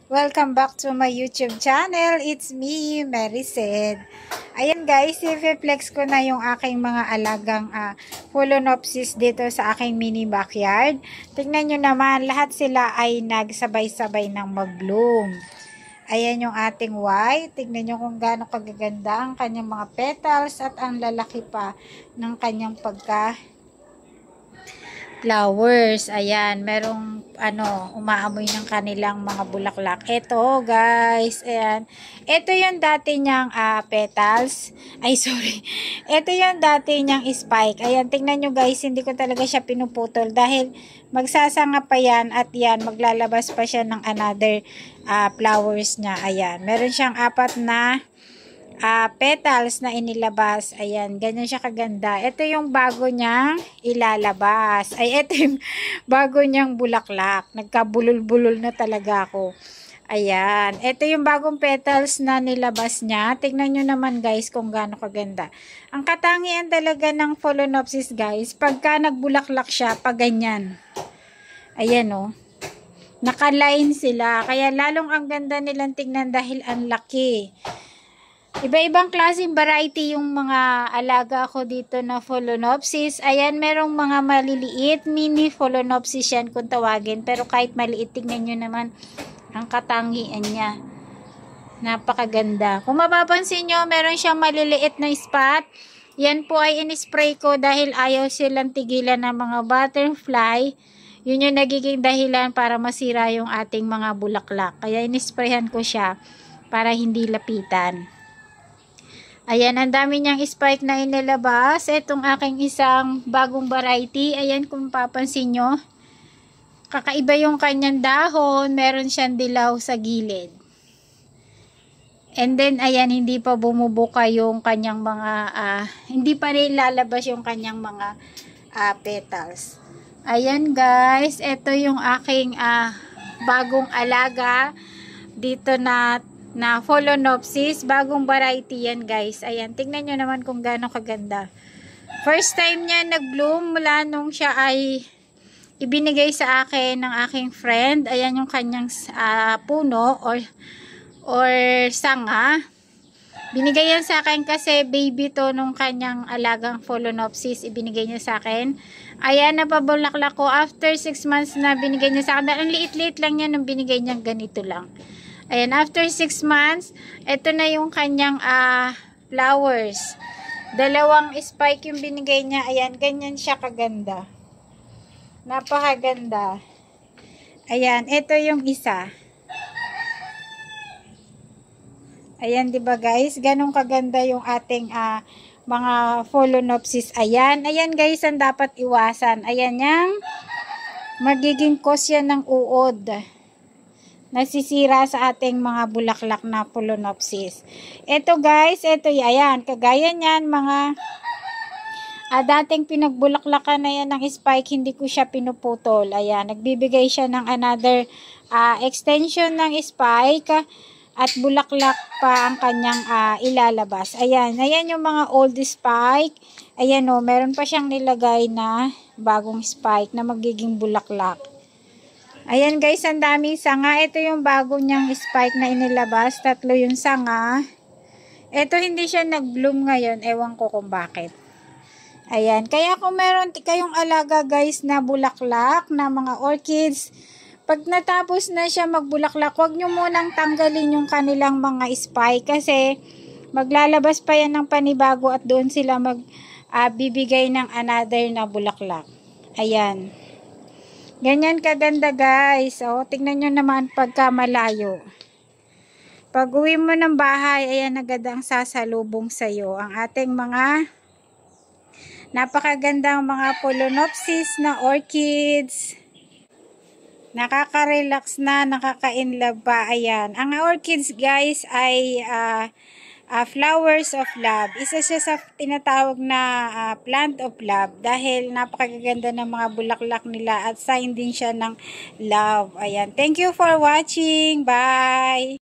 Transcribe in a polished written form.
Welcome back to my YouTube channel. It's me, Mariced. Ayan guys, i-flex ko na yung aking mga alagang Phalaenopsis dito sa aking mini backyard. Tingnan nyo naman, lahat sila ay nagsabay-sabay ng mag-bloom. Ayan yung ating white. Tignan nyo kung gaano kagaganda ang kanyang mga petals at ang lalaki pa ng kanyang flowers. Ayan, merong umaamoy ng kanilang mga bulaklak. Ito, guys. Ayan. Ito yung dati niyang petals. Ay, sorry. Ito yung dati niyang spike. Ayan, tingnan nyo guys, hindi ko talaga siya pinuputol dahil magsasanga pa yan at yan, maglalabas pa siya ng another flowers niya. Ayan, meron siyang 4 na petals na inilabas. Ayan, ganyan siya kaganda. Ito yung bago niyang ilalabas. Ay, ito yung bago niyang bulaklak. Nagkabulol-bulol na talaga ako. Ayan, ito yung bagong petals na nilabas niya. Tignan nyo naman guys kung gaano kaganda. Ang katangian talaga ng Phalaenopsis guys, pagka nagbulaklak siya, pag ganyan. Ayan o. Naka-line sila. Kaya lalong ang ganda nilang tignan dahil ang laki. Iba-ibang klaseng variety yung mga alaga ko dito na Phalaenopsis. Ayan, merong mga maliliit, mini Phalaenopsis yan kung tawagin. Pero kahit maliit, tignan nyo naman ang katangian niya. Napakaganda. Kung mapapansin nyo, meron siyang maliliit na spot. Yan po ay in-spray ko dahil ayaw silang tigilan ng mga butterfly. Yun yung nagiging dahilan para masira yung ating mga bulaklak. Kaya in-sprayhan ko siya para hindi lapitan. Ayan, ang dami niyang spike na inilabas. Itong aking isang bagong variety. Ayan, kung papansin nyo. Kakaiba yung kanyang dahon. Meron siyang dilaw sa gilid. And then, ayan, hindi pa bumubuka yung kanyang mga, hindi pa rin lalabas yung kanyang mga petals. Ayan guys, ito yung aking bagong alaga dito na Phalaenopsis, bagong variety yan guys. Ayan, tingnan nyo naman kung gaano kaganda. First time niya nag-bloom mula nung siya ay ibinigay sa akin ng aking friend. Ayan yung kanyang puno or sanga. Binigay yan sa akin kasi baby to nung kanyang alagang Phalaenopsis. Ibinigay niya sa akin. Ayan, napabulaklak ko. After 6 months na binigay niya sa akin. Ang liit-liit lang yan nung binigay niya, ganito lang. Ayan, after 6 months, ito na yung kanyang flowers. 2 spike yung binigay niya. Ayan, ganyan siya kaganda. Napakaganda. Ayan, ito yung isa. Ayan, diba guys? Ganong kaganda yung ating mga Phalaenopsis. Ayan, ayan guys, ang dapat iwasan. Ayan yang magiging cause yan ng uod. Nasisira sa ating mga bulaklak na Phalaenopsis. Ito guys, ito ayan, kagaya niyan mga dating pinagbulaklakan na yan ng spike, hindi ko siya pinuputol. Ayan, nagbibigay siya ng another extension ng spike at bulaklak pa ang kanyang ilalabas. Ayan, ayan yung mga old spike. Ayan o, meron pa siyang nilagay na bagong spike na magiging bulaklak. Ayan guys, ang daming sanga. Ito yung bago niyang spike na inilabas. 3 yung sanga. Ito hindi siya nag-bloom ngayon. Ewan ko kung bakit. Ayan. Kaya kung meron kayong alaga guys na bulaklak, na mga orchids, pag natapos na siya magbulaklak, huwag nyo munang tanggalin yung kanilang mga spike. Kasi maglalabas pa yan ng panibago at doon sila magbibigay ng another na bulaklak. Ayan. Ganyan kaganda guys. O, tignan nyo naman pagka malayo. Pag uwi mo ng bahay, ayan agad ang sasalubong sa'yo. Ang ating mga napakagandang mga Phalaenopsis na orchids. Nakaka-relax na, nakaka-inlove pa. Ayan. Ang orchids guys ay flowers of love. Isa siya sa tinatawag na plant of love dahil napakaganda ng mga bulaklak nila at sign din siya ng love. Ayan. Thank you for watching. Bye!